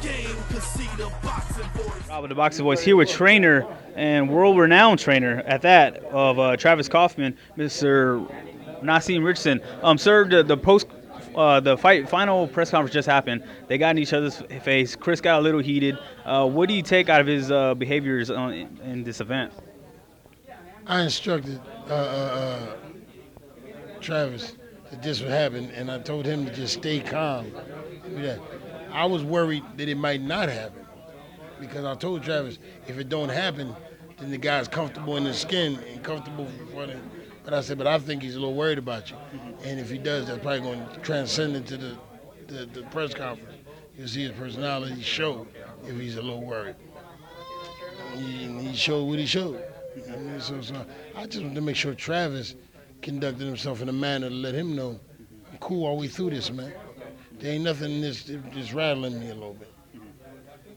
game, cause see the boxing voice. Rob with the Boxing Voice here with trainer and world-renowned trainer at that of Travis Kauffman, Mr. Naazim Richardson. Sir, the fight final press conference just happened. They got in each other's face. Chris got a little heated. What do you take out of his behaviors in this event? I instructed Travis that this would happen, and I told him to just stay calm. Yeah. I was worried that it might not happen because I told Travis if it don't happen, then the guy's comfortable in his skin and comfortable for it. But I said, but I think he's a little worried about you, and if he does, that's probably going to transcend into the press conference. You'll see his personality show if he's a little worried. He showed what he showed. I mean, so I just wanted to make sure Travis conducted himself in a manner to let him know I'm cool all the way through this, man. There ain't nothing in this just rattling me a little bit.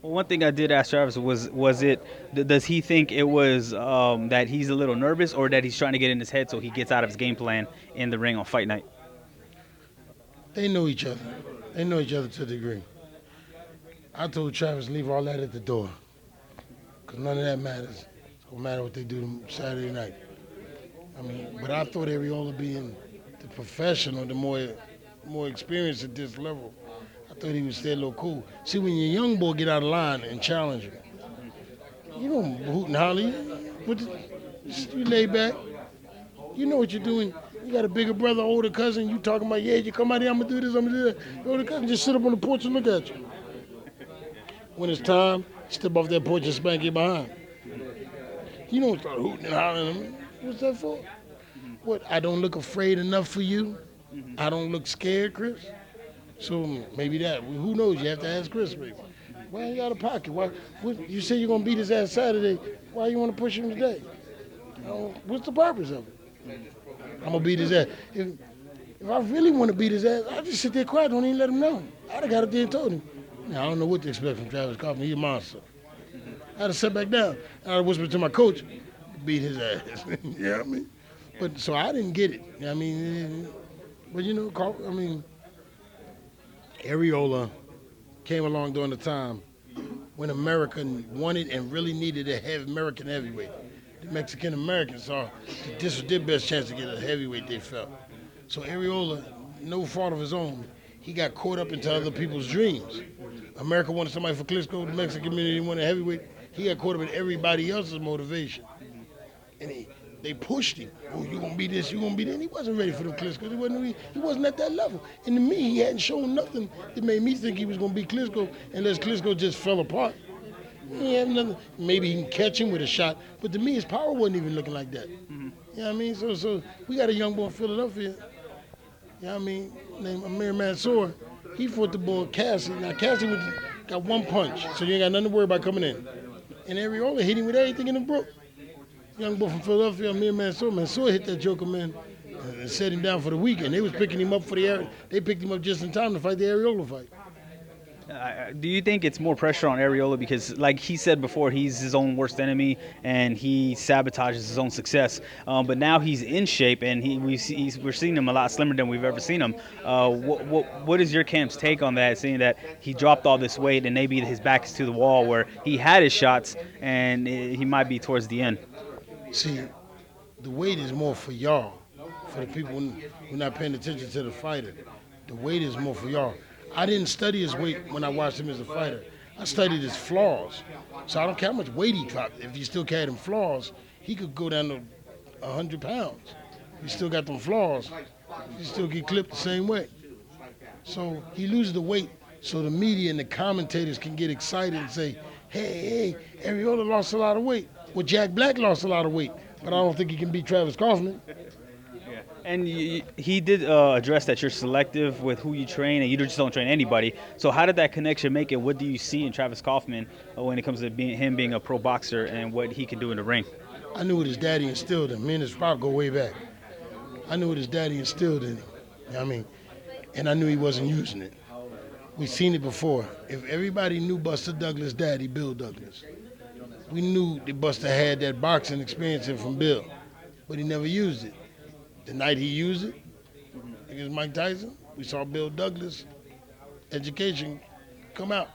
Well, one thing I did ask Travis does he think it was that he's a little nervous or that he's trying to get in his head so he gets out of his game plan in the ring on fight night? They know each other. They know each other to a degree. I told Travis leave all that at the door because none of that matters. It don't matter what they do Saturday night. I mean, but I thought Arreola being the professional, the more experienced at this level, I thought he would stay a little cool. See, when your young boy get out of line and challenge you don't hoot and holler. You lay back. You know what you're doing. You got a bigger brother, older cousin. You talking about, yeah, you come out here, I'm going to do this, I'm going to do that. Your older cousin just sit up on the porch and look at you. When it's time, step off that porch and spank you behind. You don't start hooting and hollering. What's that for? What, I don't look afraid enough for you? I don't look scared, Chris? So maybe that. Who knows? You have to ask Chris, maybe. Why you out of pocket? You say you're going to beat his ass Saturday. Why you want to push him today? What's the purpose of it? I'm going to beat his ass. If I really want to beat his ass, I'll just sit there quiet. Don't even let him know. I'd have got up there and told him. Now, I don't know what to expect from Travis Kauffman. He's a monster. I'd have sat back down. I'd have whispered to my coach, beat his ass. You know what I mean? But so I didn't get it. I mean, but Arreola came along during the time when America wanted and really needed a American heavyweight. The Mexican Americans saw that this was their best chance to get a heavyweight they felt. So Arreola, no fault of his own, he got caught up into other people's dreams. America wanted somebody for Klitschko, the Mexican community wanted a heavyweight. He got caught up in everybody else's motivation. And they pushed him. Oh, you gonna be this, you gonna be that. And he wasn't ready for them Klitschko. He wasn't at that level. And to me, he hadn't shown nothing that made me think he was gonna beat Klitschko unless Klitschko just fell apart. He had nothing. Maybe he can catch him with a shot, but to me, his power wasn't even looking like that. You know what I mean? So we got a young boy in Philadelphia. You know what I mean? Named Amir Mansour. He fought the boy Cassie. Now Cassie got one punch, so you ain't got nothing to worry about coming in. And Arreola hit him with everything in the brook. Young boy from Philadelphia, Amir Mansour. Mansour hit that joker, man, and set him down for the weekend. They was picking him up for they picked him up just in time to fight the Arreola fight. Do you think it's more pressure on Arreola because, like he said before, he's his own worst enemy and he sabotages his own success? But now he's in shape and we're seeing him a lot slimmer than we've ever seen him. What is your camp's take on that? Seeing that he dropped all this weight and maybe his back is to the wall where he had his shots and he might be towards the end. See, the weight is more for y'all, for the people who are not paying attention to the fighter. The weight is more for y'all. I didn't study his weight when I watched him as a fighter. I studied his flaws. So I don't care how much weight he dropped. If he still carried them flaws, he could go down to 100 pounds. He still got them flaws. He still get clipped the same way. So he loses the weight so the media and the commentators can get excited and say, hey, Arreola lost a lot of weight. Well, Jack Black lost a lot of weight, but I don't think he can beat Travis Kauffman. And he did address that you're selective with who you train and you just don't train anybody. So how did that connection make it? What do you see in Travis Kauffman when it comes to him being a pro boxer and what he can do in the ring? I knew what his daddy instilled in him. Me and his father go way back. I knew what his daddy instilled in him. You know what I mean? And I knew he wasn't using it. We've seen it before. If everybody knew Buster Douglas' daddy, Bill Douglas, we knew that Buster had that boxing experience from Bill, but he never used it. The night he used it against Mike Tyson, we saw Bill Douglas' education come out.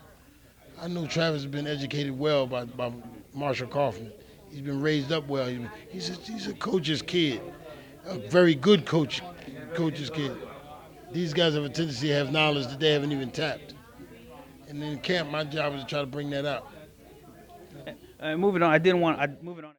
I know Travis has been educated well by Marshall Kauffman. He's been raised up well. He's a coach's kid, a very good coach's kid. These guys have a tendency to have knowledge that they haven't even tapped. And in camp, my job is to try to bring that out. Moving on, moving on.